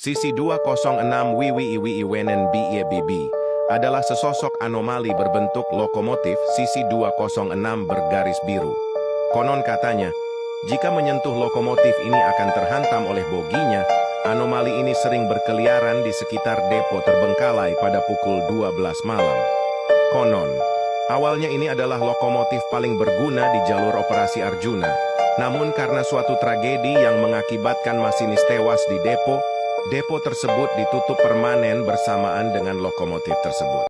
Sisi 206 WWIWIWNN BIEBB adalah sesosok anomali berbentuk lokomotif sisi 206 bergaris biru. Konon katanya, jika menyentuh lokomotif ini akan terhantam oleh boginya. Anomali ini sering berkeliaran di sekitar depo terbengkalai pada pukul 12 malam. Konon, awalnya ini adalah lokomotif paling berguna di jalur operasi Arjuna. Namun karena suatu tragedi yang mengakibatkan masinis tewas di depo tersebut ditutup permanen bersamaan dengan lokomotif tersebut.